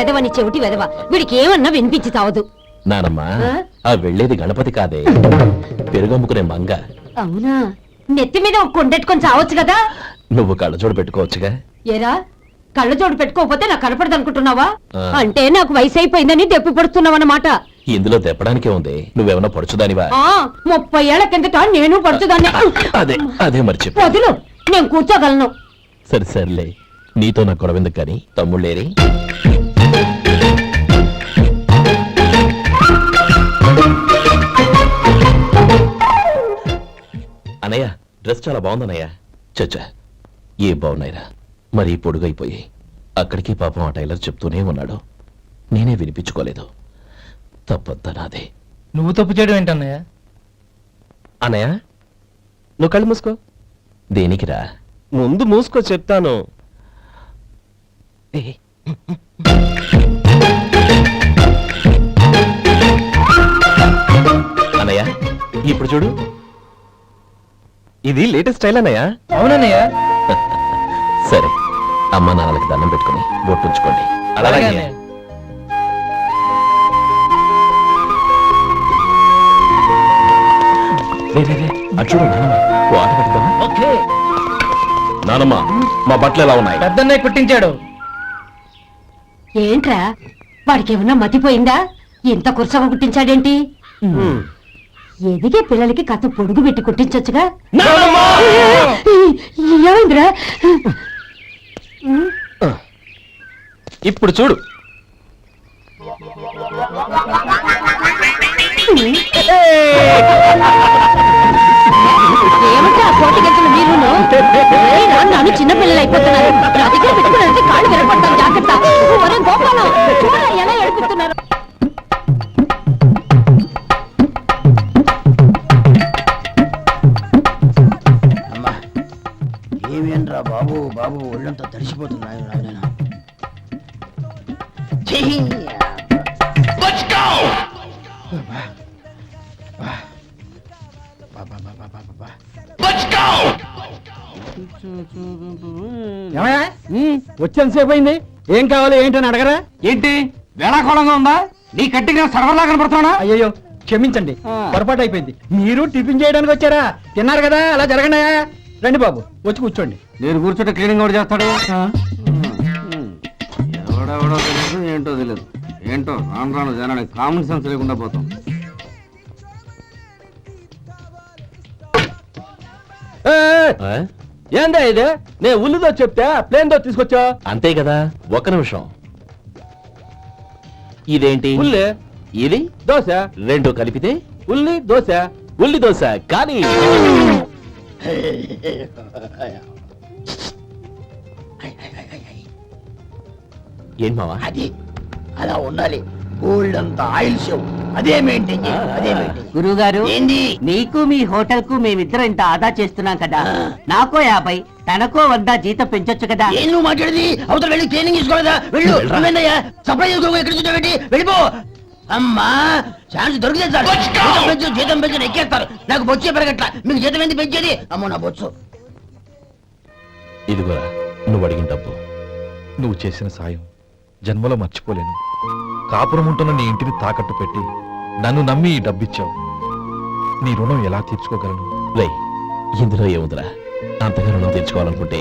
వెదవని చెవిటి వెదవ, వీడికి ఏమన్నా వినిపించి చావదు. నానమ్మా, ఆ వెళ్ళేది గణపతి కాదే, పెరుగమ్ముకునే మంగ. అవునా? నెత్తి మీద ఒక కొండెట్టుకొని చావచ్చు కదా. నువ్వు కళ్ళజోడు పెట్టుకోవచ్చుగా. ఏరా, కళ్ళజోడు పెట్టుకోకపోతే నాకు కనపడదు అనుకుంటున్నావా? అంటే నాకు వయసు అయిపోయిందని దెప్పి పడుతున్నావన్నమాట. ఇందులో తెప్పడానికే ఉంది. నువ్వేమన్నా పడుచుదానివా? 30 ఏళ్ల కిందట నేను పడుచుదాన్ని. అదే అదే మరి చెప్పు. వదులు, నేను కూర్చోగలను. సరే సర్లే, నీతో నాకు గొడవెందుకు కానీ. తమ్ముళ్ళేరి? అనయ్య, డ్రెస్ చాలా బాగుందన్నయ్య. చచ్చా, ఏ బాగున్నాయిరా, మరీ పొడుగైపోయి. అక్కడికి పాపం ఆ టైలర్ చెప్తూనే ఉన్నాడు, నేనే వినిపించుకోలేదు. తప్పంతా నాదే. నువ్వు తప్పు చేయడం ఏంటన్నయ్య? అన్నయ్య, నువ్వు కళ్ళు మూసుకో. దేనికిరా? ముందు మూసుకో చెప్తాను. అన్నయ్య, ఇప్పుడు చూడు. ఇది లేటెస్ట్ స్టైల్ అన్నయ్య. అవునన్నయ్య. సరే, అమ్మ నాన్నలకి దండం పెట్టుకుని బొట్టుంచుకోండి. అలాగే అన్నయ్య. అటు చూడు నానమ్మ, ఓ ఆట పెడతావా? ఓకే. నానమ్మ, మా బట్టలు ఎలా ఉన్నాయి? పెద్దన్నయ్య కుట్టించాడు. ఏంట్రా, వాడికి ఏమన్నా మతిపోయిందా? ఇంత కుర్చగా కుట్టించాడేంటి? ఎదిగే పిల్లలకి కథ పొడుగు పెట్టి కుట్టించొచ్చుగా. ఏమైందిరా? ఇప్పుడు చూడు. ఏమంటే ఆ కోటి గంటలు మీరు నన్ను చిన్న పిల్లలు అయిపోతున్నారు. నా దగ్గర పెట్టుకున్నారంటే కాళ్ళు విరపడతాను, జాగ్రత్త. ఒరే గోపాలం, చూడరా ఎలా ఏడిపిస్తున్నారు. ఏమేంట్రా బాబు బాబు ఒళ్ళంతా తడిసిపోతున్నాయి. నాయనా వచ్చేంతసేపు అయింది. ఏం కావాలి ఏంటని అడగరా? ఏంటి వేళాకోళంగా ఉందా? నీ కట్టిగా సర్వర్లా కనపడుతున్నా? అయ్యో క్షమించండి, పొరపాటు అయిపోయింది. మీరు టిఫిన్ చేయడానికి వచ్చారా? తిన్నారు కదా, అలా జరగండి. రండి బాబు, వచ్చి కూర్చోండి. నేను కూర్చుంటే క్లీనింగ్ కూడా చేస్తాడు. ఎవడెవడో తెలియదు, ఏంటో తెలియదు. ఏంటో రాను రాను జనానికి కామన్ సెన్స్ లేకుండా పోతాం. ఏందా ఇది? నేను ఉల్లిదో చెప్తే ప్లేన్ దో తీసుకొచ్చా. అంతే కదా. ఒక్క నిమిషం. ఇదేంటి? ఉల్లి. ఇది దోశ. రెండు కలిపితే ఉల్లి దోశ. ఉల్లి దోశ. కానీ ఏం మావా? అది అలా ఉండాలి. గోల్డ్ అంతా ఆయిల్ షో అదే మెయింటైన్ చేయి. అదే మెయింటైన్. గురువు గారు, ఏంది? నీకు మీ హోటల్ కు మేమిద్దరం ఇంత ఆదా చేస్తున్నాం కదా, నాకో 50 తనకో 100 జీతం పెంచొచ్చు కదా. ఏం నువ్వు మాట్లాడేది? అవతల వెళ్ళి ట్రైనింగ్ తీసుకోలేదా? వెళ్ళు. నువ్వేందయ్యా సప్లై చేసుకో, ఎక్కడ చూసావేంటి? వెళ్ళిపో. అమ్మా, ఛాన్స్ దొరికితే సార్ జీతం పెంచు ఎక్కేస్తారు. నాకు బొచ్చే పెరగట్లా, మీకు జీతం ఎందుకు పెంచేది? అమ్మో నా బొచ్చు. ఇదిగోరా నువ్వు అడిగిన డబ్బు. నువ్వు చేసిన సాయం జన్మలో మర్చిపోలేను. కాపురం ఉంటున్న నీ ఇంటిని తాకట్టు పెట్టి నన్ను నమ్మి ఈ డబ్బిచ్చావు. నీ రుణం ఎలా తీర్చుకోగలను? రేయ్, ఇందులో ఏముందిరా? అంతగా రుణం తీర్చుకోవాలనుకుంటే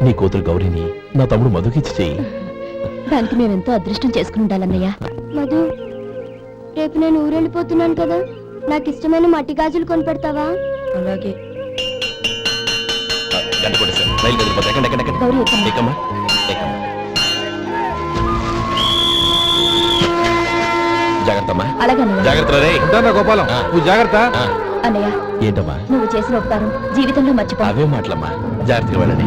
నీ కూతురు గౌరీని నా తమ్ముడు మధుకిచ్చి చెయ్యి. దానికి మేమెంతో అదృష్టం చేసుకుని ఉండాలన్నయ్య. మధు, రేపు నేను ఊరెళ్ళిపోతున్నాను కదా, నాకు ఇష్టమైన మట్టి గాజులు కొని పెడతావా? అలాగే. గంట కొట్టేశాను, రైలు కదిలిపోతా. ఎక్కండి ఎక్కండి ఎక్కండి. గౌరీ ఎక్కమ్మా. ఎక్కమ్మా ఎక్కమ్మా. జాగ్రత్త అమ్మా. అలాగే అన్నయ్య. జాగ్రత్త రే. ఉంటానా గోపాలం, నువ్వు జాగ్రత్త. అన్నయ్య, ఏంటమ్మా? నువ్వు చేసిన ఉపకారం జీవితంలో మర్చిపో. అవే మాటలమ్మా. జాగ్రత్తగా వెళ్ళండి.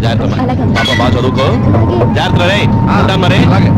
జాగ్రత్త అలాగే. పాప బాగా చదువుకో. జాగ్రత్త రే. మరి అలాగే.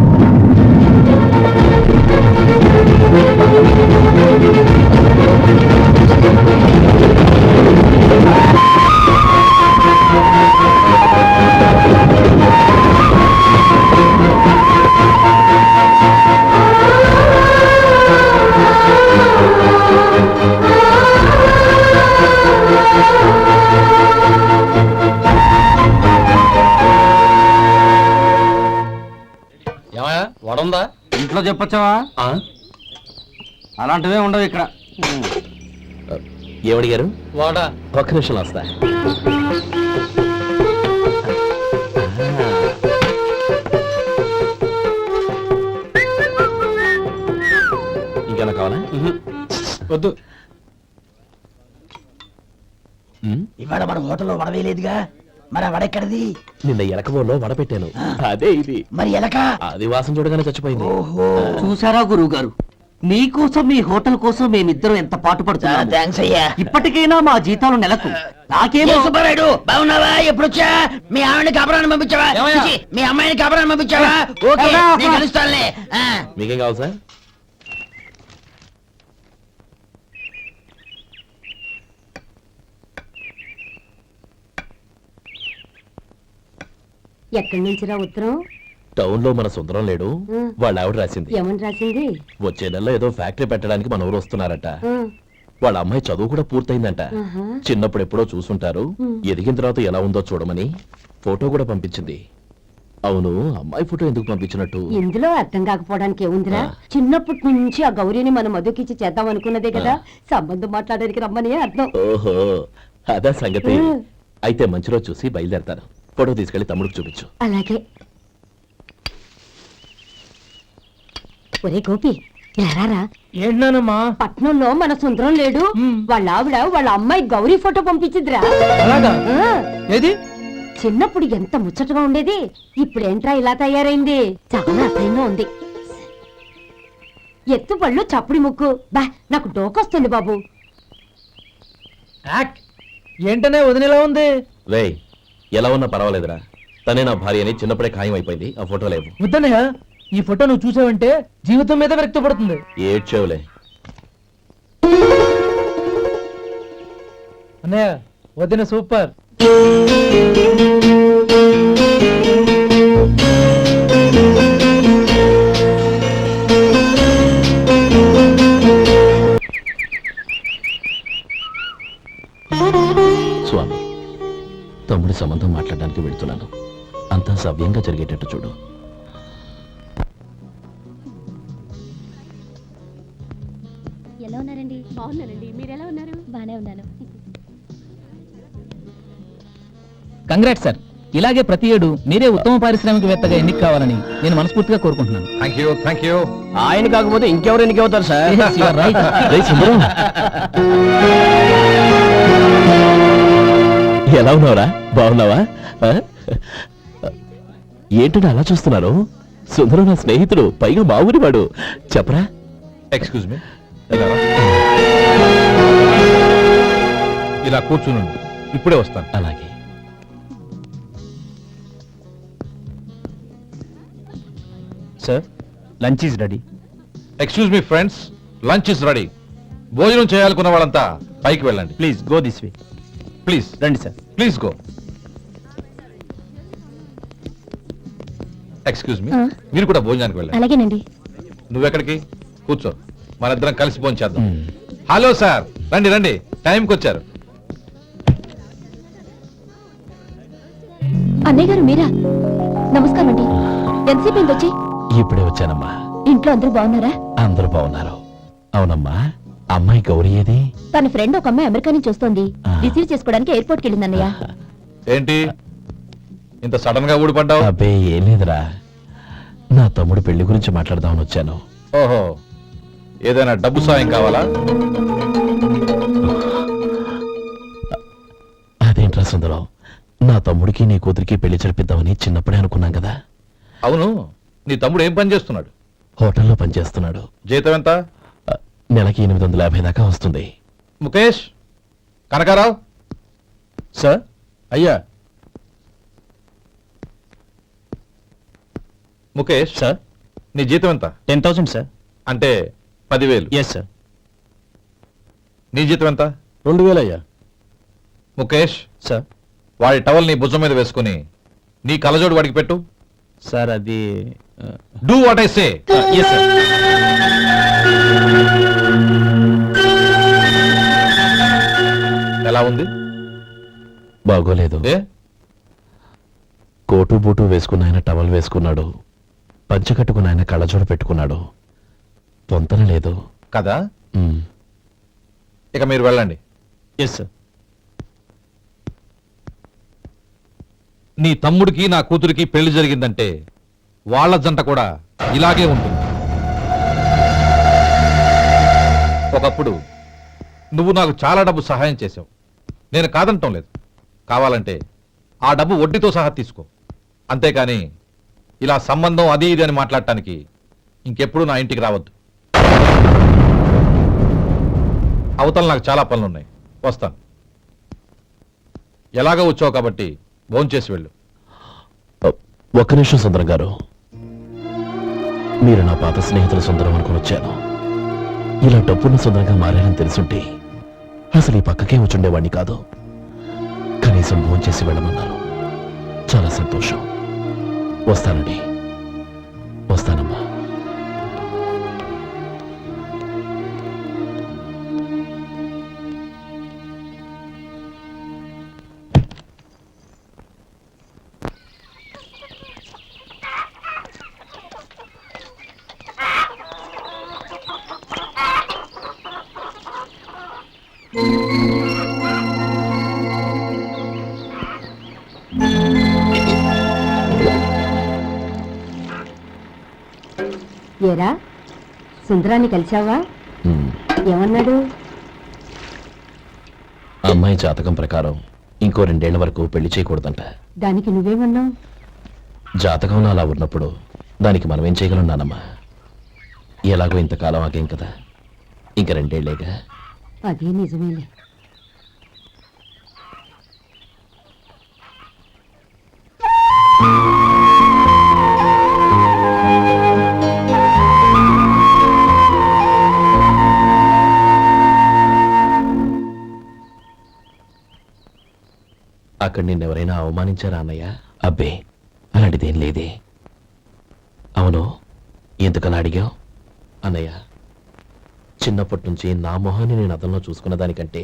ఉందా ఇంట్లో చెప్పొచ్చావా అలాంటివే ఉండవు ఇక్కడ. ఏమడిగారు? వాడా ఒక్క నిమిషం వస్తా. ఇంకేనా కావాలా? వద్దు. ఇవాళ మన హోటల్లో వడవేయలేదుగా, మరి ఆ వడెక్కడిది? నిన్న ఎలకబోలో వడ పెట్టాను, అదే ఇది. మరి ఎలక? అది వాసన చూడగానే చచ్చిపోయింది. చూసారా గురువు గారు, మీకోసం మీ హోటల్ కోసం మేమిద్దరం ఎంత పాటు పడుతున్నాం. థ్యాంక్స్ అయ్యా. ఇప్పటికైనా మా జీతాలు నెలకు నాకేమో. సుబ్బారాయుడు బాగున్నావా? ఎప్పుడొచ్చా? మీ ఆవిడని కాపురాన్ని పంపించావా? చిచి, మీ అమ్మాయిని కాపురాన్ని పంపించావా? ఓకే, నేను కలుస్తానులే. మీకేం కావాలి సార్? ఎక్కడి నుంచిరా ఉత్తరం? టౌన్ లో మన సుందరం లేడు, వాళ్ళ ఆవిడ రాసింది. ఏమని రాసింది? వచ్చే నెలలో ఏదో ఫ్యాక్టరీ పెట్టడానికి మన ఊరు వస్తున్నారట. వాళ్ళ అమ్మాయి చదువు కూడా పూర్తయిందంట. చిన్నప్పుడు ఎప్పుడో చూసుంటారు, ఎదిగిన తర్వాత ఎలా ఉందో చూడమని ఫోటో కూడా పంపించింది. అవును, అమ్మాయి ఫోటో ఎందుకు పంపించినట్టు? ఇందులో అర్థం కాకపోవడానికి ఏముందిరా? చిన్నప్పటి నుంచి ఆ గౌరీని మన మధుకిచ్చి చేద్దాం అనుకున్నదే కదా, సంబంధం మాట్లాడడానికి రమ్మని అర్థం. ఓహో, అదా సంగతి. అయితే మంచి రోజు చూసి బయలుదేరతాను. ఫోటో తీసుకెళ్లి తమ్ముడికి చూపించు. అలాగే. ఒరే గోపి, ఇలా రారా. ఏంటన్నానమ్మా? పట్నంలో మన సుందరం లేడు, వాళ్ళ ఆవిడ వాళ్ళ అమ్మాయి గౌరీ ఫోటో పంపించిద్రా. అలాగా? ఏది? చిన్నప్పుడు ఎంత ముచ్చటగా ఉండేది, ఇప్పుడేంట్రా ఇలా తయారైంది? చాలా అసహ్యంగా ఉంది. ఎత్తుపళ్ళు చప్పుడి ముక్కు, బా నాకు డోకొస్తుంది బాబు. ఏంటనే వదిలేలా ఉంది? రేయ్, ఎలా ఉన్నా పర్వాలేదురా, తనే నా భార్య అని చిన్నప్పుడే ఖాయం అయిపోయింది. ఆ ఫోటో లేవు. వద్దన్నయ్య, ఈ ఫోటో నువ్వు చూసావంటే జీవితం మీద వ్యక్తపడుతుంది. ఏడ్చేవులే. అన్నయ్య, వదిన సూపర్. స్వామి, తమ్ముడి సంబంధం మాట్లాడడానికి వెళ్తున్నాను. అంతా సవ్యంగా జరిగేటట్టు చూడు. ఎలా ఉన్నారండి? బాగున్నానండి, మీరు ఎలా ఉన్నారు? బానే ఉన్నాను. Congrats sir. ఇలాగే ప్రతి ఏడు మీరే ఉత్తమ పారిశ్రామికవేత్తగా ఎన్నిక కావాలని నేను మనస్ఫూర్తిగా కోరుకుంటున్నాను. Thank you. ఆయన కాకపోతే ఇంకెవరు ఎన్నికవుతారు sir? Yes, you are right. రేయ్ సుందరం, ఎలా ఉన్నావురా? బాగున్నావా? ఏంటంటే అలా చూస్తున్నారు? సుందరం నా స్నేహితుడు, పైగా మా ఊరి వాడు. చెప్పరా? ఎక్స్క్యూజ్ మీ, ఇలా కూర్చుని ఇప్పుడే వస్తాను. అలాగే. Sir, lunch is ready. Excuse me friends, lunch is ready. భోజనం చేయాలనుకున్న వాళ్ళంతా పైకి వెళ్ళండి. Please go this way. Please రండి sir. Please go. Excuse me, మీరు కూడా భోజనానికి వెళ్ళండి. అలాగేనండి. నువ్వెక్కడికి? కూర్చో, మనిద్దరం కలిసి భోజనం చేద్దాం. హలో సార్, రండి రండి, టైంకి వచ్చారు. అన్నయ్య గారు మీరా? నమస్కారం అండి. ఎంతసేపు అయింది వచ్చి? ఇప్పుడే వచ్చానమ్మా. ఇంట్లో అందరూ బాగున్నారా? అందరూ బాగున్నారు. అవునమ్మా, అమ్మాయి గౌరీ ఏది? తన ఫ్రెండ్ ఒక అమ్మాయి అమెరికా నుంచి వస్తోంది, రిసీవ్ చేసుకోవడానికి ఎయిర్పోర్ట్ కి వెళ్ళింది అన్నయ్య. ఏంటి ఇంత సడన్ గా ఊడిపడ్డావు? అబ్బే ఏం లేదురా, నా తమ్ముడు పెళ్లి గురించి మాట్లాడదామని వచ్చాను. ఓహో, ఏదైనా డబ్బు సాయం కావాలా? అదేంట్రా సుందరం, నా తమ్ముడికి నీ కూతురికి పెళ్లి జరిపిద్దామని చిన్నప్పుడే అనుకున్నాం కదా. అవును, నీ తమ్ముడు ఏం పని చేస్తున్నాడు? హోటల్లో పనిచేస్తున్నాడు. జీతం ఎంత? నెలకి 850 దాకా వస్తుంది. ముఖేష్, కనకారావు. సార్. అయ్యా. ముఖేష్ సార్. నీ జీతం ఎంత? 10,000 సార్. అంటే 10,000. Yes sir. నీ జీతం ఎంత? 2,000 అయ్యా. ముఖేష్ సార్. వాడి టవల్ నీ భుజం మీద వేసుకుని నీ కలజోడు వాడికి పెట్టు. సార్ అది do what I say. Yes sir. ఎలా ఉంది? బాగోలేదు. ఏ? కోటు బూటు వేసుకున్న ఆయన టవల్ వేసుకున్నాడు. పంచకట్టుకుని ఆయన కళ్ళజోడ పెట్టుకున్నాడు, పొంతన లేదు కదా? ఉమ్. ఇక మీరు వెళ్ళండి. Yes sir. నీ తమ్ముడికి నా కూతురికి పెళ్లి జరిగిందంటే వాళ్ళ జంట కూడా ఇలాగే ఉంటుంది. ఒకప్పుడు నువ్వు నాకు చాలా డబ్బు సహాయం చేశావు, నేను కాదంటం లేదు. కావాలంటే ఆ డబ్బు వడ్డీతో సహా తీసుకో. అంతేకాని ఇలా సంబంధం అది ఇది అని మాట్లాడటానికి ఇంకెప్పుడు నా ఇంటికి రావద్దు. అవతల నాకు చాలా పనులున్నాయి, వస్తాను. ఎలాగో వచ్చావు కాబట్టి భోంచేసి వెళ్ళు. ఒక్క నిమిషం సుందరం గారు, మీరు నా పాత స్నేహితుల సుందరం అనుకుని వచ్చాను. ఇలా డబ్బున్న సుందరంగా మారానని తెలుసుంటే అసలు ఈ పక్కకే వచ్చుండేవాడిని కాదు. కనీసం భోంచేసి వెళ్ళమన్నారు, చాలా సంతోషం. వస్తానండి, వస్తానమ్మా. ఏరా సుందరాన్ని కలిశావా? ఉమ్. ఏమన్నాడు? అమ్మాయి జాతకం ప్రకారం ఇంకో 2 ఏళ్ల వరకు పెళ్లి చేయకూడదంట. దానికి నువ్వేమన్నావు? జాతకంలో అలా ఉన్నప్పుడు దానికి మనం ఏం చేయగలం నానమ్మా? ఎలాగో ఇంతకాలం ఆగేం కదా, ఇంక 2 ఏళ్లేగా. అదే నిజమేలే. అక్కడ నిన్నెవరైనా అవమానించారా అన్నయ్య? అబ్బే, అలాంటిదేం లేదే. అవును, ఎందుకలా అడిగావు? అన్నయ్య, చిన్నప్పటి నుంచి నా మొహాన్ని నేను అదంలో చూసుకున్న దానికంటే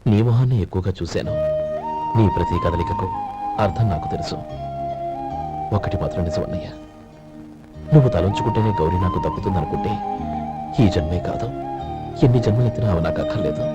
నీ మొహాన్ని ఎక్కువగా చూశాను. నీ ప్రతి కదలికకు అర్థం నాకు తెలుసు. ఒకటి మాత్రం నిజం అన్నయ్య, నువ్వు తలంచుకుంటేనే గౌరీ నాకు దక్కుతుందనుకుంటే ఈ జన్మే కాదు, ఎన్ని జన్మలెత్తినా అవి నాకు అక్కర్లేదు.